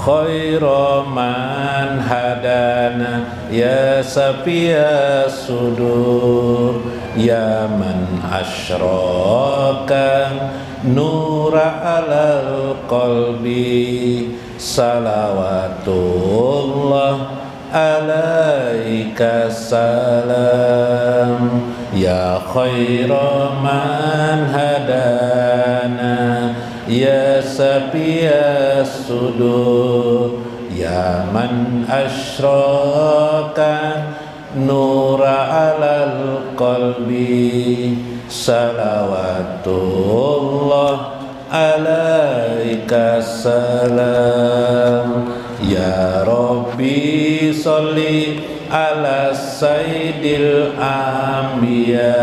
Khaira man hadana ya safiya sudur ya man asyraka nura alal qalbi salawatullah alaika salam ya khaira man hadana ya safiya sudur ya man asyraka nura alal qalbi salawatullah alaika salam ya Rabbi sholli ala sayyidil anbiya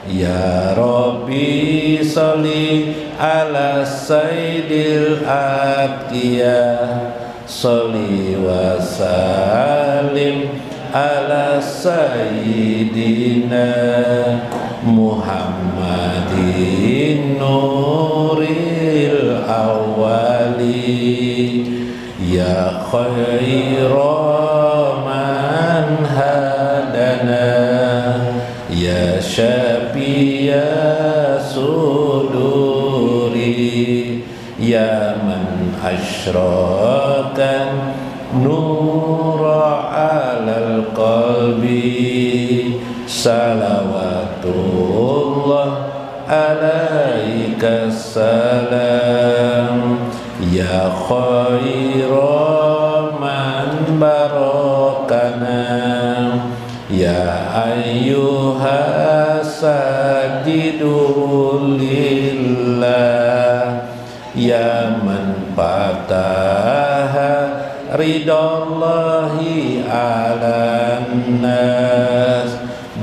ya Rabbi sholli ala sayyidil atqiya sholli wa salim ala sayyidina Muhammadin nuril awwali ya khaira man hadana ya syafiya suduri ya man asyraka nura alal qalbi salawatullah alaika salam ya khaira man barakana ya ayyuha sajidul lillah ya man fataha ridallahi ala nas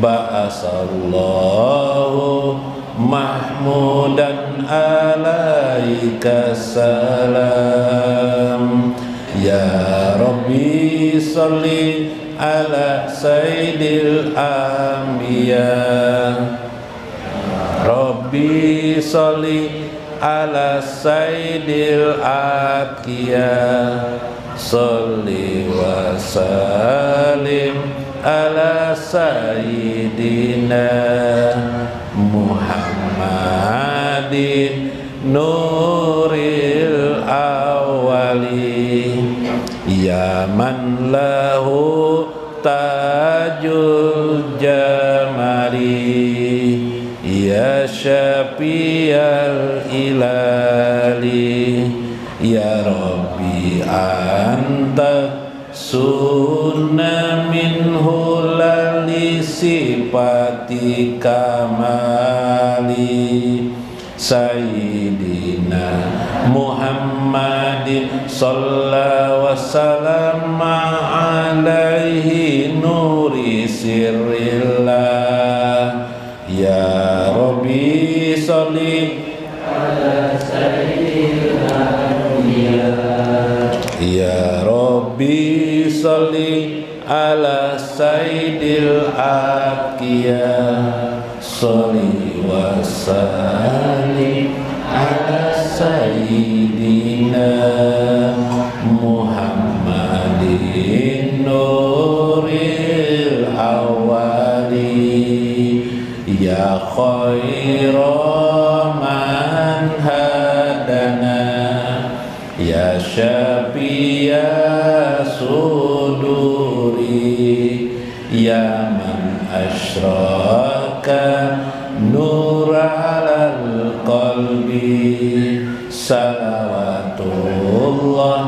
ba'asallahu mahmudan alaika salam ya Rabbi sholli ala sayyidil anbiya Rabbi sholli ala sayyidil atqiya sholli wa salim ala sayyidina Muhammadin nuril awwali ya man lahu tajul jamari ya syafiyal ilali ya Rabbi anta sunna minhu lali sifati kamali Sayyidina Muhammadin sallallahu wa sallama alaihi nuri sirrillah ya Rabbi sholli ala sayyidina ya Rabbi sholli ala sayyidil atqiya sholli wa sallim ala sayyidina Muhammadin nuril awwali ya khaira man hadana ya syafiya suduri ya man asyraka nura alal qalbi salawatullah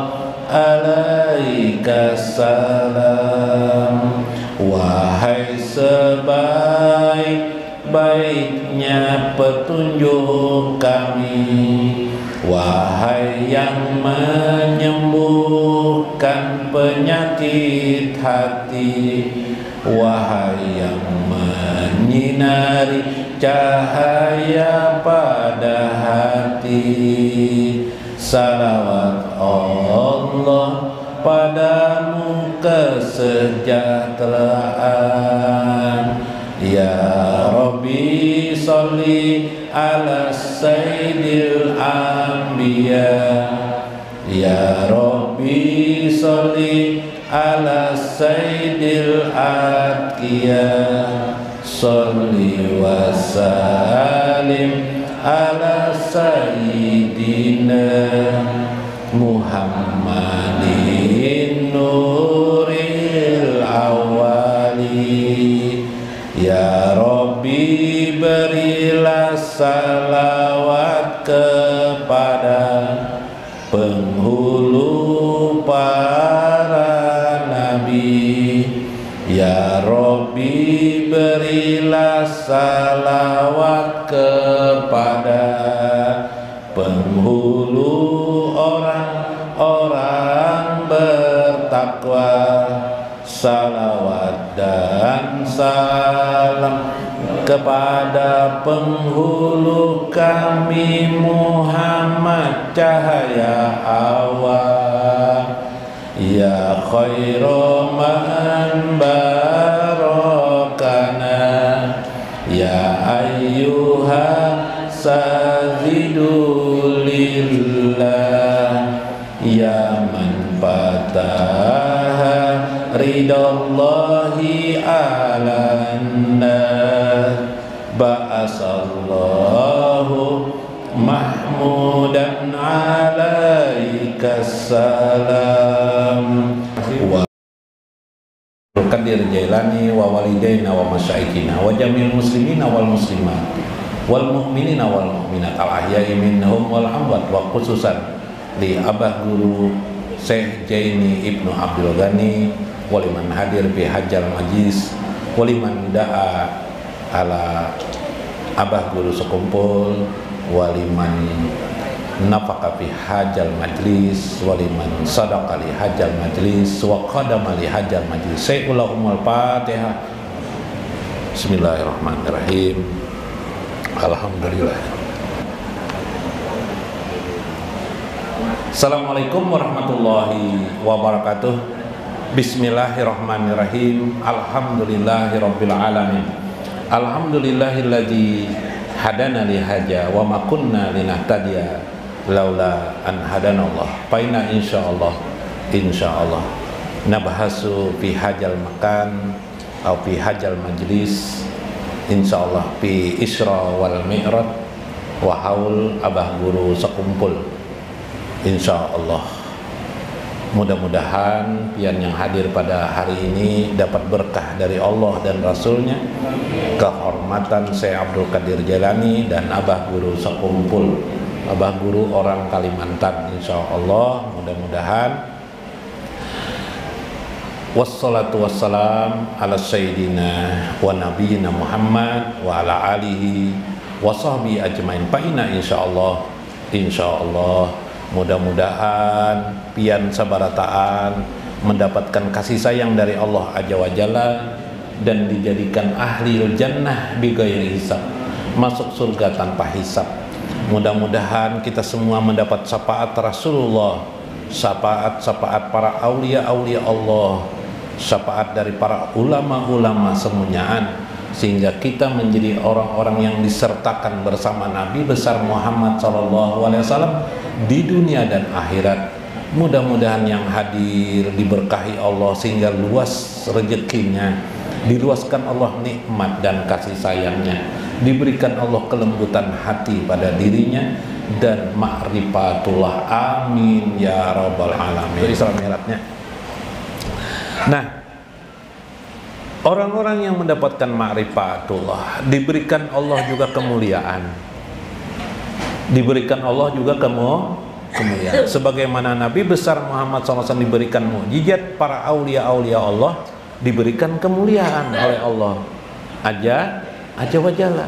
alaika salam wahai sebaik-baiknya petunjuk kami wahai yang menyembuhkan penyakit hati wahai yang menyinari cahaya pada hati salawat Allah padamu kesejahteraan ya Rabbi sholli ala sayyidil anbiya Ya Rabbi sholli ala sayyidil atqiyah, sholli wa sallim ala sayyidina Muhammadin nuril awali. Ya Rabbi berilah salawat kepada penghulu para nabi. Ya Rabbi berilah salawat kepada penghulu orang-orang bertakwa. Salawat dan salam kepada penghulu kami Muhammad cahaya awal. Ya khairu man barakana, ya ayyuha sazidulillah, ya man fataha ridallahi alanna, ba'asallahu mahmudan alaikas salam. Qadir Jailani wa walidaina wa masyaikina wa jamil muslimina wal muslimat wal mu'minina wal mu'minat al ahya'i minhum wal amwat, wa khususan li Abah Guru Syekh Jaini Ibnu Abdul Ghani waliman hadir fi hajjal majlis waliman da'a ala Abah Guru sekumpul waliman nafaka fi hajjal majlis waliman sadaqa li hajjal majlis wa qadama li hajjal majlis. Sayyidul Fatihah. Bismillahirrahmanirrahim. Alhamdulillah. Assalamualaikum warahmatullahi wabarakatuh. Bismillahirrahmanirrahim. Alhamdulillahirabbil alamin. Alhamdulillahilladzi hadana li haja wa ma kunna linahtadiya laula an hadanallah. Faina insyaallah nabahasu fi hajal makan atau fi hajal majlis insyaallah fi Isra wal Mi'raj wa haul Abah Guru sekumpul insyaallah. Mudah-mudahan pian yang hadir pada hari ini dapat berkah dari Allah dan Rasulnya, kehormatan Syekh Abdul Qadir Jailani dan Abah Guru sekumpul, Abah Guru orang Kalimantan insyaallah. Mudah-mudahan. Wassalatu wassalam ala sayyidina wa nabiyina Muhammad wa ala alihi wa sahbihi ajmain. Paina insyaallah mudah-mudahan pian sabarataan mendapatkan kasih sayang dari Allah Azza wa Jalla dan dijadikan ahlil jannah bi ghairi hisab, masuk surga tanpa hisab. Mudah-mudahan kita semua mendapat syafaat Rasulullah, syafaat para aulia-aulia Allah, syafaat dari para ulama-ulama semuanyaan, sehingga kita menjadi orang-orang yang disertakan bersama Nabi besar Muhammad SAW di dunia dan akhirat. Mudah-mudahan yang hadir diberkahi Allah sehingga luas rezekinya, diluaskan Allah nikmat dan kasih sayangnya, diberikan Allah kelembutan hati pada dirinya dan ma'rifatullah. Amin ya rabbal alamin. Isra Mi'rajnya. Nah, orang-orang yang mendapatkan ma'rifatullah diberikan Allah juga kemuliaan, diberikan Allah juga kemuliaan. Sebagaimana Nabi besar Muhammad SAW diberikan mukjizat, para aulia-aulia Allah diberikan kemuliaan oleh Allah Azza wa Jalla.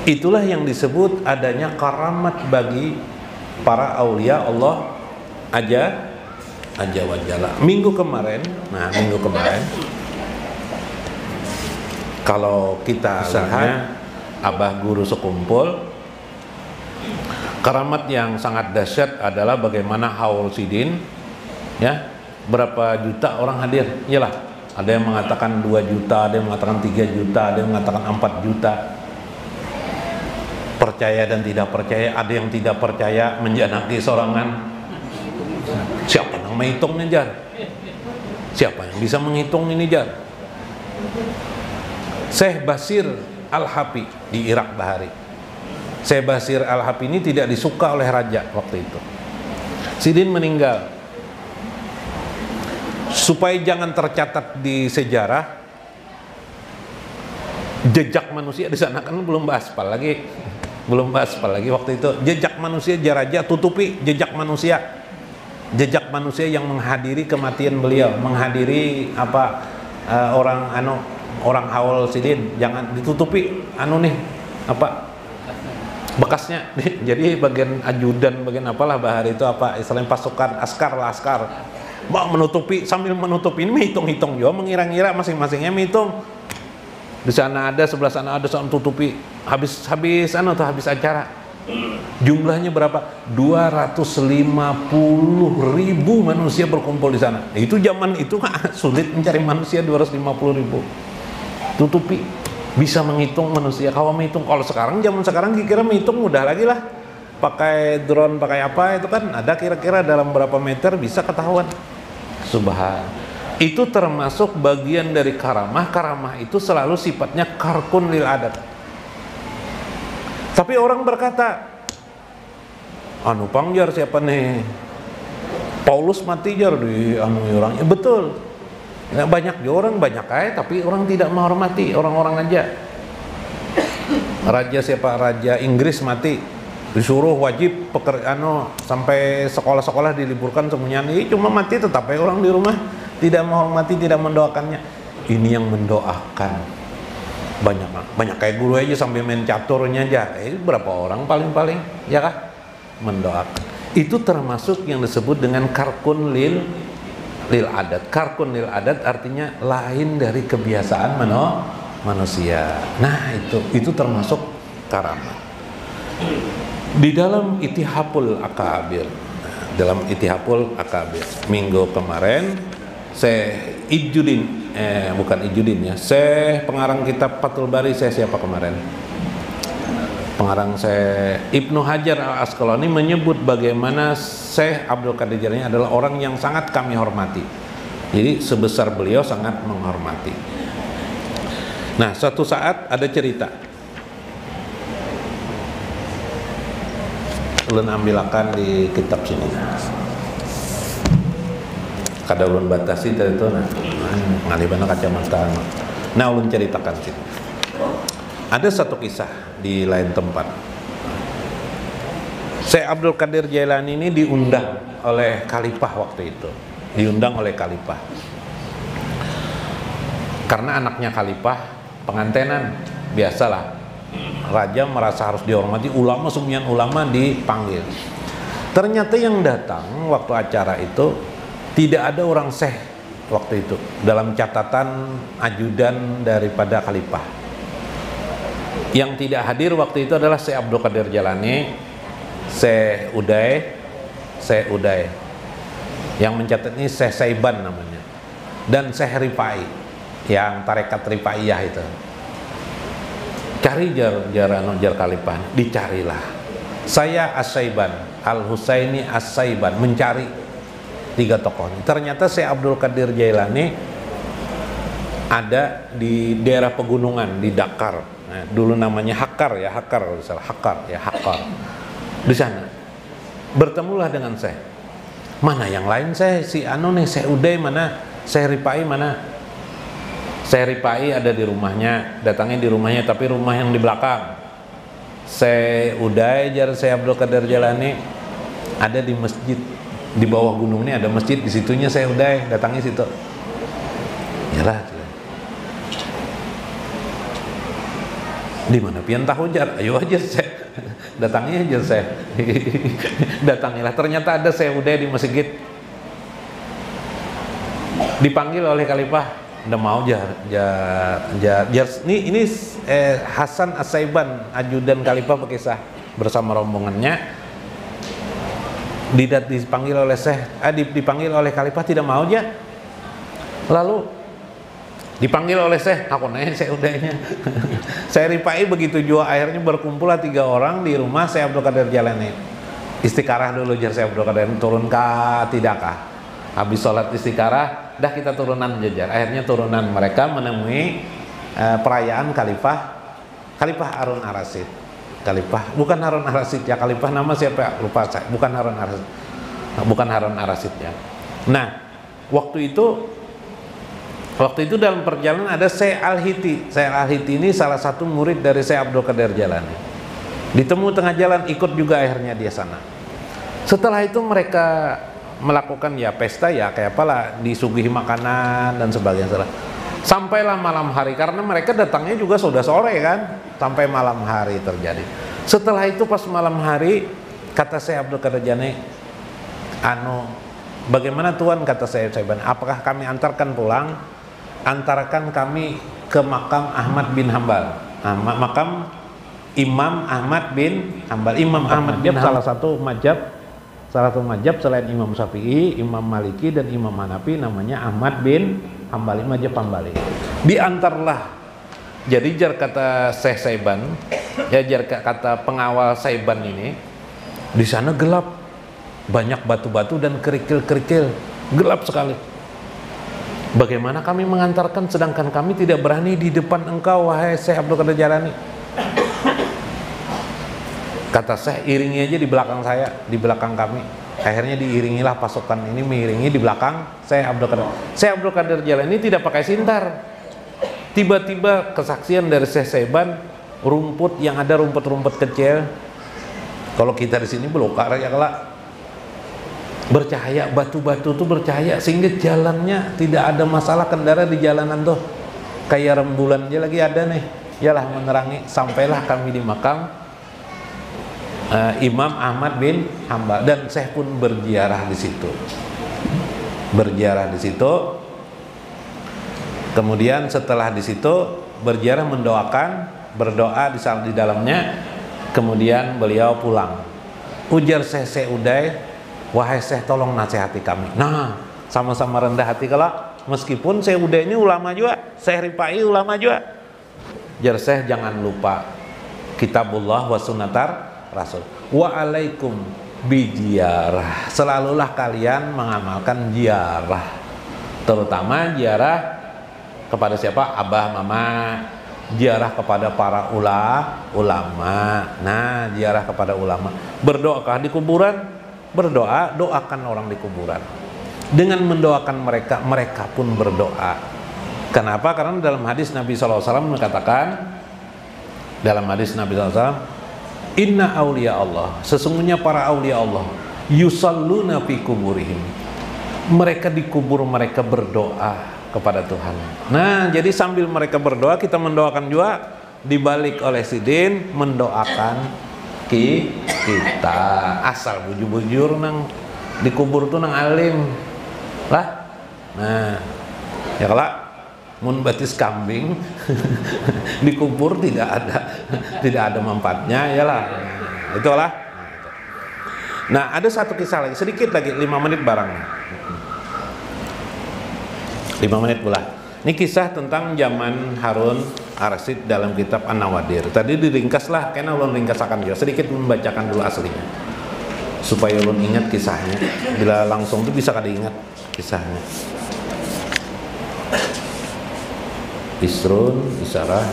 Itulah yang disebut adanya karamat bagi para aulia Allah Azza wa Jalla. Minggu kemarin kalau kita lihat Abah Guru sekumpul, karamat yang sangat dahsyat adalah bagaimana haul sidin, ya, berapa juta orang hadir. Iyalah, ada yang mengatakan 2 juta, ada yang mengatakan 3 juta, ada yang mengatakan 4 juta. Percaya dan tidak percaya, ada yang tidak percaya menjanaki sorangan, Siapa yang menghitungnya, Jar? Siapa yang bisa menghitung ini, Jar? Syekh Basir Al-Hafi di Irak Bahari. Syekh Basir Al-Hafi ini tidak disuka oleh raja waktu itu. Sidin meninggal. Supaya jangan tercatat di sejarah, jejak manusia di sana kan belum aspal lagi waktu itu. Jejak manusia raja tutupi jejak manusia yang menghadiri kematian beliau, menghadiri orang haul Sidin, jangan ditutupi bekasnya. Jadi bagian ajudan, bagian apalah Bahari itu istilahnya pasukan askar mau menutupi, sambil menutupi ini hitung-hitung juga, mengira-ngira masing-masingnya menghitung. Di sana ada, sebelah sana ada, soal tutupi. Habis acara. Jumlahnya berapa? 250.000 manusia berkumpul di sana. Itu zaman itu sulit mencari manusia 250.000. Tutupi. Bisa menghitung manusia. Kalau menghitung, kalau zaman sekarang kira-kira menghitung mudah lagi lah. Pakai drone, pakai apa itu kan ada kira-kira dalam berapa meter bisa ketahuan. Subhan. Itu termasuk bagian dari karamah. Karamah itu selalu sifatnya karkun lil adat. Tapi orang berkata, pangjar siapa nih? Paulus mati jar di orangnya. Betul. Ya, banyak orang banyak tapi orang tidak menghormati orang-orang aja. Raja siapa? Raja Inggris mati, disuruh wajib sampai sekolah-sekolah diliburkan semuanya. Cuma mati tetap orang di rumah tidak menghormati, tidak mendoakannya. Ini yang mendoakan banyak kayak guru aja sambil main caturnya aja. Berapa orang paling ya kah? Mendoakan. Itu termasuk yang disebut dengan karkun lil adat. Karkun lil adat artinya lain dari kebiasaan manusia. Nah, itu termasuk karamah. Di dalam Itihaful Akabir, minggu kemarin Syekh Syekh pengarang kitab Fathul Bari, siapa kemarin? Pengarang Syekh Ibnu Hajar Al-Asqalani menyebut bagaimana Syekh Abdul Qadir Jailani adalah orang yang sangat kami hormati. Jadi sebesar beliau sangat menghormati. Nah, suatu saat ada cerita. Ulun ambilakan di kitab sini. Kada ulun batasi dari itu ngalibana kacamata. Nah, ulun ceritakan sini. Ada satu kisah di lain tempat. Syekh Abdul Qadir Jailani ini diundang oleh khalifah waktu itu. Karena anaknya khalifah pengantenan, biasalah. Raja merasa harus dihormati, ulama semuanya ulama dipanggil. Ternyata yang datang waktu acara itu tidak ada orang syekh waktu itu dalam catatan ajudan daripada khalifah. Yang tidak hadir waktu itu adalah Syekh Abdul Qadir Jailani, Syekh Uday. Yang mencatat ini Syekh Saiban namanya, dan Syekh Rifai yang tarekat Rifaiyah itu. Cari jar khalifah, dicarilah. Saya As-Saiban, Al-Husaini As-Saiban, mencari 3 tokoh ini. Ternyata Syekh Abdul Qadir Jailani ada di daerah pegunungan di Dakar. Nah, dulu namanya Hakar. Di sana bertemulah dengan Syekh. Mana yang lain Syekh? Syekh Uday mana? Syekh Rifai mana? Syekh Rifai ada di rumahnya, datangnya di rumahnya, tapi rumah yang di belakang. Syekh Uday jar Syekh Abdul Qadir Jailani ada di masjid di bawah gunung ini, ada masjid di situnya Syekh Uday, datangnya situ. Yalah. Di mana pian tahu jar? Ayo aja Syekh. Datangnya aja Syekh. Datangilah, ternyata ada Syekh Uday di masjid. Dipanggil oleh khalifah. Udah mau jar ini Hasan As-Saiban, ajudan khalifah berkisah bersama rombongannya. Dipanggil oleh dipanggil oleh khalifah, tidak mau aja. Lalu dipanggil oleh Syekh, aku nanya Syekh Udaynya. Syekh Rifai begitu juga, akhirnya berkumpullah 3 orang di rumah Syekh Abdul Qadir Jailani. Istiqarah dulu jar Syekh Abdul Qadir, turun kah tidakkah? Habis sholat istiqarah, dah kita turunan jajar. Akhirnya turunan mereka menemui perayaan Khalifah Harun Ar-Rasyid. Khalifah, bukan Harun Ar-Rasyid ya, Khalifah nama siapa? Lupa saya. Bukan Harun Ar-Rasyid. Bukan Harun Ar-Rasyid ya. Nah, waktu itu dalam perjalanan ada Syekh Al-Hiti. Syekh Al-Hiti ini salah satu murid dari Syekh Abdul Qadir Jalani. Ditemu tengah jalan, ikut juga akhirnya dia sana. Setelah itu mereka melakukan ya pesta ya kayak apalah, disuguhi makanan dan sebagainya. Sampailah malam hari, karena mereka datangnya juga sudah sore kan, sampai malam hari terjadi. Setelah itu pas malam hari kata Syekh Abdul Qadir Jalani, bagaimana Tuan, kata saya, apakah kami antarkan pulang? Antarkan kami ke makam Ahmad bin Hambal. Makam Imam Ahmad bin Hambal. Imam Ahmad bin Hambal salah satu mazhab selain Imam Syafi'i, Imam Maliki dan Imam Hanafi, namanya Ahmad bin Hambali, mazhab Hambali. Diantarlah. Jadi jar kata Syekh Saiban, ya jar kata pengawal Saiban ini, di sana gelap, banyak batu-batu dan kerikil-kerikil, gelap sekali. Bagaimana kami mengantarkan sedangkan kami tidak berani di depan engkau, wahai Syekh Abdul Qadir Jalani? Kata Syekh, iringi aja di belakang saya, di belakang kami. Akhirnya diiringilah pasukan ini, mengiringi di belakang Syekh Abdul Qadir. Syekh Abdul Qadir Jalani tidak pakai sintar. Tiba-tiba kesaksian dari Syekh Saiban, rumput yang ada rumput-rumput kecil. Kalau kita di sini belokar ya kelak, bercahaya, batu-batu tuh bercahaya sehingga jalannya tidak ada masalah, kendara di jalanan tuh kayak rembulan aja lagi ada nih, yalah menerangi. Sampailah kami di makam Imam Ahmad bin Hambal, dan Syekh pun berziarah di situ. Kemudian setelah di situ berziarah, berdoa di dalamnya. Kemudian beliau pulang. Ujar Syekh Uday, wahai Syekh, tolong nasihati kami. Nah, sama-sama rendah hati kalau meskipun Syekh Uday ini ulama juga, Syekh Rifai ulama juga. Jar Syekh, jangan lupa kitabullah wa sunnatar Rasul. Wa alaikum bijiarah. Selalulah kalian mengamalkan ziarah. Terutama ziarah kepada siapa? Abah, mama. Ziarah kepada para ulama. Nah, ziarah kepada ulama. Berdoakah di kuburan? Berdoa, doakan orang di kuburan. Dengan mendoakan mereka, mereka pun berdoa. Kenapa? Karena dalam hadis Nabi SAW mengatakan, Inna awliya Allah, sesungguhnya para awliya Allah, yusalluna fi kuburihim, mereka di kubur mereka berdoa kepada Tuhan. Nah, jadi sambil mereka berdoa, kita mendoakan juga, dibalik oleh sidin mendoakan kita. Asal bujur-bujur nang di kubur tuh nang alim lah. Nah, ya kelak mun batis kambing dikubur tidak ada manfaatnya, yalah. Itulah. Nah, ada satu kisah lagi, sedikit lagi, 5 menit barang. 5 menit pula. Ini kisah tentang zaman Harun Ar-Rasyid dalam kitab An-Nawadir. Tadi diringkaslah, karena ulun ringkasakan juga. Sedikit membacakan dulu aslinya, supaya ulun ingat kisahnya. Bila langsung itu bisa kada ingat kisahnya. Isrun, Isarah.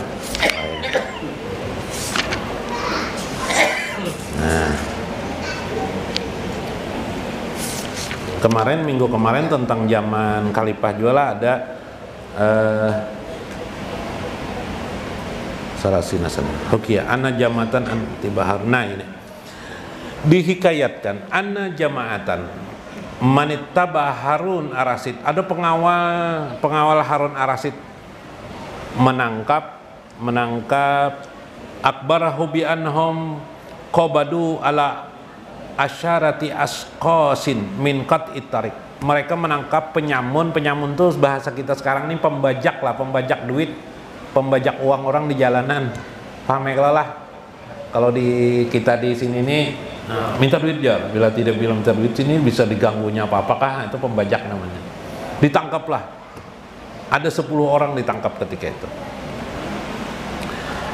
Nah, minggu kemarin tentang zaman Khalifah juga lah, ada Sarasina sana. Oke, ana jamatan anti bahar. Nah, ini dihikayatkan ana jamaatan manittaba Harun Ar-Rasyid. Ada pengawal Harun Ar-Rasyid menangkap akbarahu bi anhum qabadu ala asyarati asqasin min qat'it tariq. Mereka menangkap penyamun tuh bahasa kita sekarang ini pembajak lah, pembajak duit, pembajak uang orang di jalanan. Paham ya lah? Kalau di kita di sini nih minta duit ya, bila tidak bilang minta duit sini bisa diganggunya apa-apakah, itu pembajak namanya. Ditangkaplah. Ada 10 orang ditangkap ketika itu.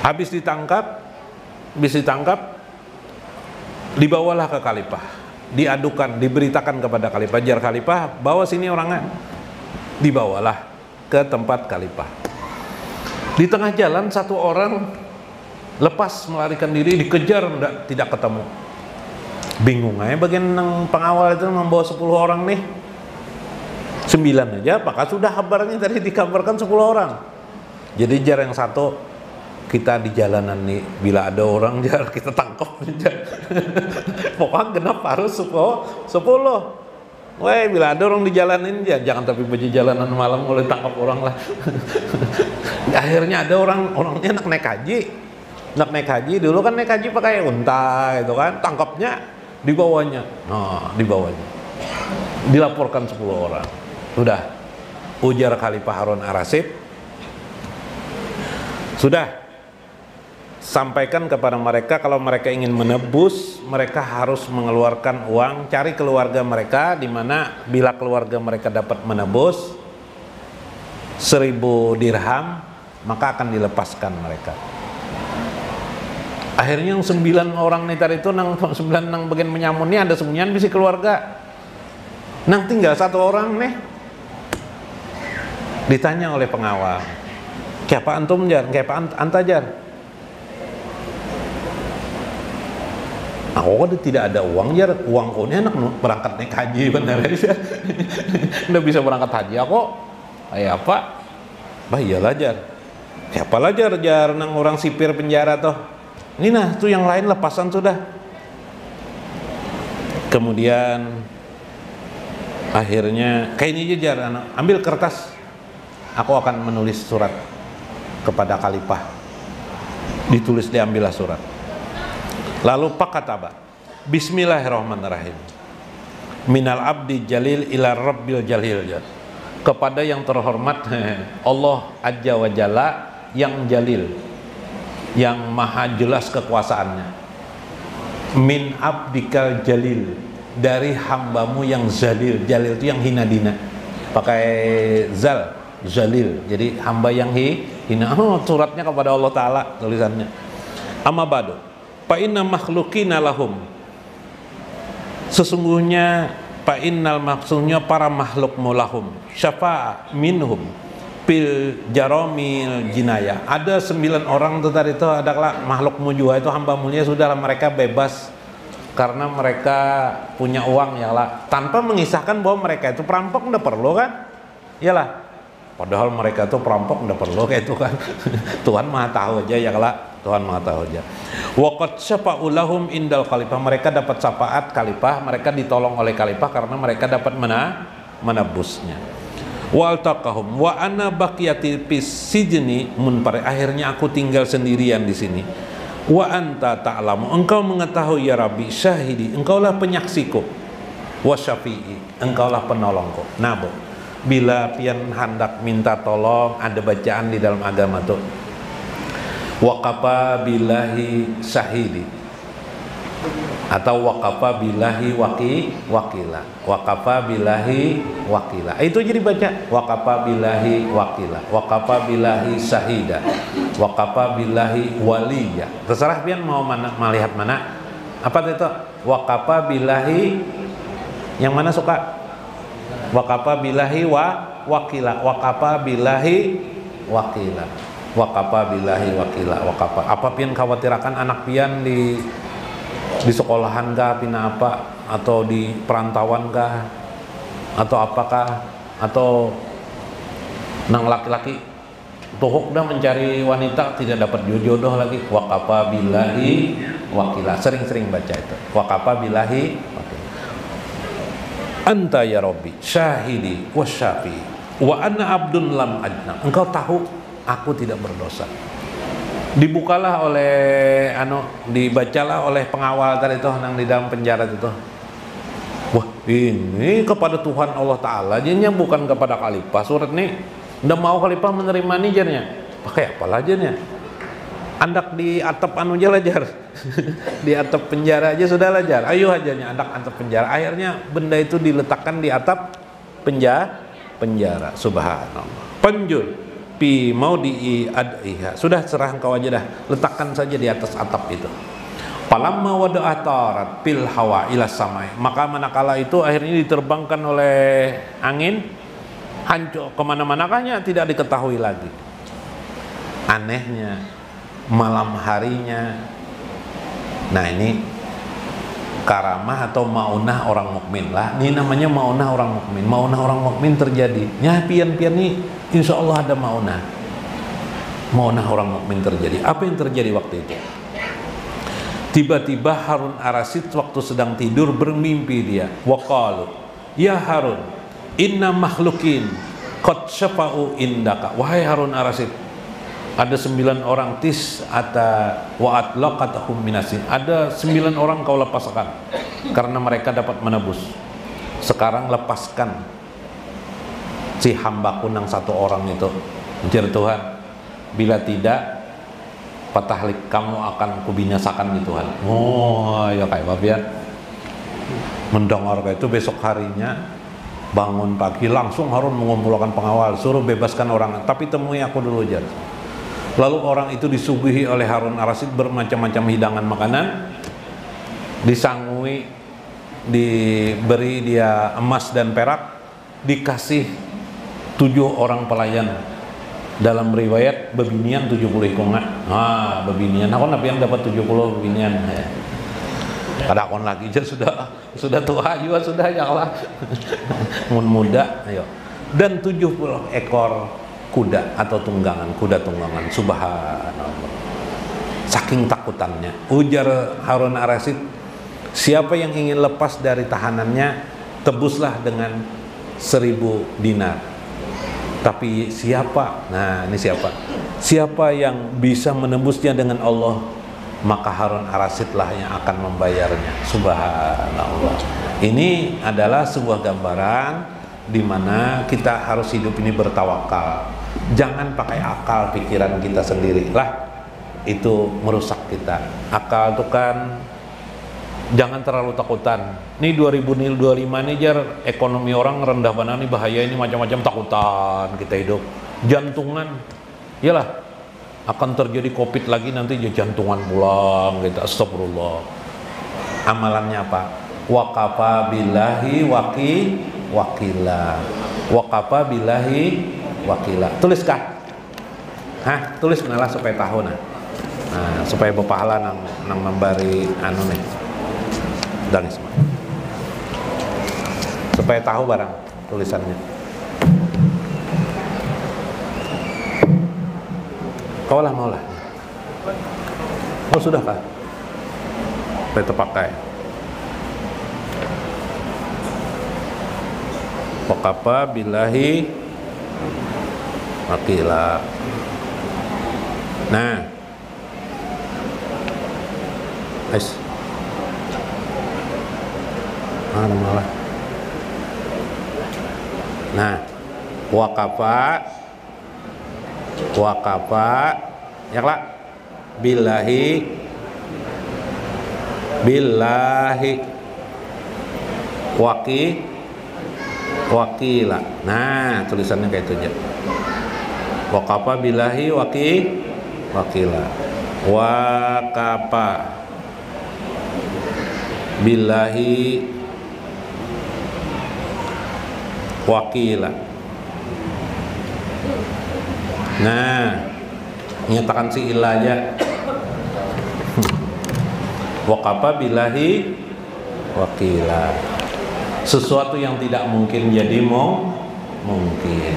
Habis ditangkap, Dibawalah ke khalifah, diadukan, diberitakan kepada khalifah, jar khalifah bawa sini orangnya. Dibawalah ke tempat khalifah. Di tengah jalan satu orang lepas melarikan diri, dikejar tidak ketemu. Bingung aja bagian pengawal itu membawa 10 orang nih. 9 aja, apakah sudah kabarnya tadi dikabarkan 10 orang. Jadi jar yang satu, kita di jalanan nih, bila ada orang jar kita tangkap jar. Pokoknya genap harus 10. Weh, bila ada orang di jalanin ya jangan tapi baju jalanan malam mulai tangkap orang lah. Akhirnya ada orangnya nak naik haji dulu kan naik haji pakai unta gitu kan, tangkapnya dibawanya. Dibawanya. Dilaporkan 10 orang. Sudah, ujar Khalifah Harun Ar-Rasyid. Sudah. Sampaikan kepada mereka kalau mereka ingin menebus, mereka harus mengeluarkan uang, cari keluarga mereka, di mana bila keluarga mereka dapat menebus 1000 dirham, maka akan dilepaskan mereka. Akhirnya yang 9 orang nih tadi itu 9 nang bagian menyamun ini ada semuanya bisa keluarga. Nang tinggal 1 orang nih. Ditanya oleh pengawal, "Siapa antum jar? Siapa anta jar?" Aku kan tidak ada uang jar, uang kau ini anak berangkat naik haji bener ya. Udah bisa berangkat haji aku. Kayak apa? Bah iyalah jar. Siapa lah jar nang orang sipir penjara toh. Ini nah tuh yang lain lepasan sudah. Kemudian akhirnya kayak ini aja jar, ambil kertas. Aku akan menulis surat kepada khalifah. Ditulis, diambillah surat. Lalu pakataba, Bismillahirrahmanirrahim. Minal abdi jalil ila rabbil jalil. Kepada yang terhormat Allah Azza wa Jalla yang jalil, yang maha jelas kekuasaannya. Min abdikal jalil, dari hambamu yang zalil. Jalil itu yang hina dina, pakai jalil, jadi hamba yang hina. Suratnya kepada Allah Ta'ala tulisannya. Amma ba'du, fa inna makhlukina lahum, sesungguhnya fa innal, maksudnya para makhluk mulahum, syafa'a minhum pil jaromil jinaya. Ada 9 orang itu tadi itu adalah makhluk mujua, itu hamba mulia, sudah mereka bebas karena mereka punya uang ya lah, tanpa mengisahkan bahwa mereka itu perampok. Udah perlu kan? Iyalah, padahal mereka itu perampok udah perlu kayak itu kan. Tuhan Maha tahu aja ya lah, Tuhan Maha tahu aja. Waqad syafa'u lahum indal khalifah, mereka dapat syafaat khalifah, mereka ditolong oleh khalifah karena mereka dapat menebusnya. Wal taqahum wa ana baqiyati fis sijni munfarid, akhirnya aku tinggal sendirian di sini. Wa anta ta'lamu, engkau mengetahui ya Rabbi, syahidi, engkaulah penyaksiku, wa syafi'i, engkaulah penolongku. Nah, Bu, bila pian hendak minta tolong, ada bacaan di dalam agama tuh, waqafa billahi syahidi atau waqafa billahi wakila, waqafa billahi wakila, itu jadi baca waqafa billahi wakila, waqafa billahi syahida, waqafa billahi waliya. Terserah pian mau melihat mana. Apa itu waqafa billahi, yang mana suka? Waqafa billahi wakila, waqafa billahi wakila, waqafa billahi wakila, waqafa. Apa pian khawatirakan anak pian di sekolahan kah, pina apa, atau di perantauan kah, atau apakah, atau nang laki-laki tuhuk dah mencari wanita tidak dapat jodoh lagi, waqafa billahi wakila. Sering-sering baca itu waqafa billahi wakila. Anta ya Rabbi syahidi wasyafi wa anna abdun lam ajna, engkau tahu aku tidak berdosa. Dibukalah oleh dibacalah oleh pengawal tadi itu nang di dalam penjara itu. Wah, ini kepada Tuhan Allah Ta'ala jadinya, bukan kepada khalifah. Surat nih udah mau khalifah menerima nih jadinya, pakai apa aja nih, andak di atap aja lajar. Di atap penjara aja sudah lajar, ayo aja andak atap penjara. Akhirnya benda itu diletakkan di atap penjara. Subhanallah. Penjul pi mau di ad'iha, sudah serah engkau aja dah, letakkan saja di atas atap itu. Falamma wada'atarat fil hawa ila samai, maka manakala itu akhirnya diterbangkan oleh angin, hancur kemana-manakanya tidak diketahui lagi. Anehnya malam harinya, nah ini karamah atau maunah orang mukmin lah. Ini namanya maunah orang mukmin. Maunah orang mukmin terjadi. Ya pian-pian nih, insya Allah ada maunah. Maunah orang mukmin terjadi. Apa yang terjadi waktu itu? Tiba-tiba Harun Ar-Rasyid waktu sedang tidur bermimpi dia. Waqalu, ya Harun, inna makhlukin qad syafa'u indaka. Wahai Harun Ar-Rasyid, ada 9 orang tis ata wa atlaqatahum minasin. Ada 9 orang kau lepaskan karena mereka dapat menebus. Sekarang lepaskan si hambaku yang 1 orang itu. Ujar Tuhan, bila tidak patahlik kamu akan kubinasakan di Tuhan. Oh ya kayak babian. Mendengar kayak itu besok harinya bangun pagi langsung Harun mengumpulkan pengawal, suruh bebaskan orang, tapi temui aku dulu jar. Lalu orang itu disuguhi oleh Harun Ar-Rasyid bermacam-macam hidangan makanan, disangui, diberi dia emas dan perak, dikasih 7 orang pelayan. Dalam riwayat bebinian 70 ikongan. Bebinian aku nabi yang dapat 70 bebinian. Kada akon lagi aja sudah tua juga sudah ya Allah. Muda ayo. Dan 70 ekor kuda atau kuda tunggangan. Subhanallah. Saking takutannya. Ujar Harun Ar-Rasyid, siapa yang ingin lepas dari tahanannya, tebuslah dengan 1000 dinar. Tapi siapa? Nah ini siapa? Siapa yang bisa menembusnya dengan Allah, maka Harun Ar-Rasyid lah yang akan membayarnya. Subhanallah. Ini adalah sebuah gambaran di mana kita harus hidup ini bertawakal. Jangan pakai akal pikiran kita sendiri lah. Itu merusak kita. Akal itu kan jangan terlalu takutan. Nih 2025 nih jar ekonomi orang rendah banget nih, bahaya ini, macam-macam takutan kita hidup. Jantungan, iyalah akan terjadi COVID lagi nanti jantungan pulang gitu. Astagfirullah. Amalannya apa? Waqafa billahi wakila. Waqafa billahi wakila. Tuliskah? Tulis nalah supaya tahu nah. Supaya berpahala nang memberi anu nih. Dan semua. Supaya tahu barang tulisannya. Kau lah maulah. Oh sudah kah? Supaya terpakai. Waqafa billahi wakila. Nah, malah. Nah, waqafa ya lah billahi wakila. Nah, tulisannya kayak itu aja. Waqafa billahi wakila. Waqafa billahi wakila. Nah, nyatakan si ilah aja. Waqafa billahi wakila. Sesuatu yang tidak mungkin jadi mungkin.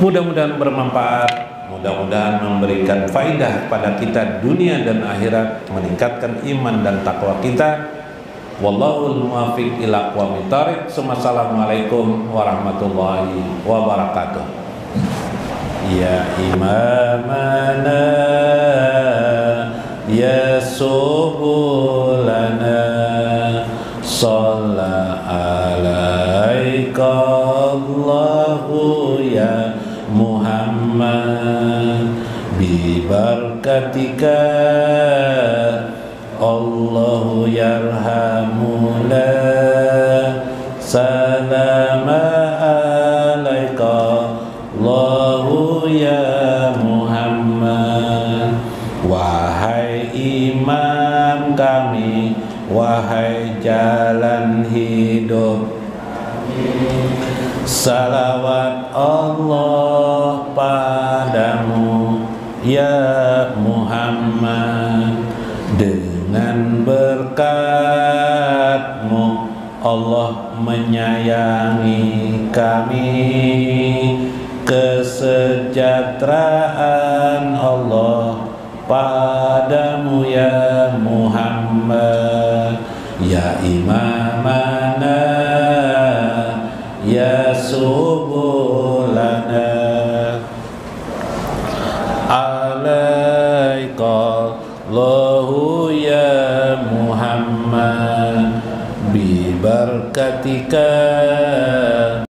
Mudah-mudahan bermanfaat, mudah-mudahan memberikan faidah pada kita dunia dan akhirat, meningkatkan iman dan takwa kita. Wallahul muwaffiq ila aqwamit thariq. Assalamualaikum warahmatullahi wabarakatuh. Ya imamana ya subulana shalla alaika Allahu ya Muhammad bi barakatika Allahu yarhamuna salama alaika Allahu ya Muhammad. Wahai imam kami Salawat Allah padamu ya Muhammad. Dengan berkat-Mu Allah menyayangi kami. Kesejahteraan Allah padamu ya Muhammad. Ya imamana ya subulana alaika Allahu ya Muhammad bi barakatika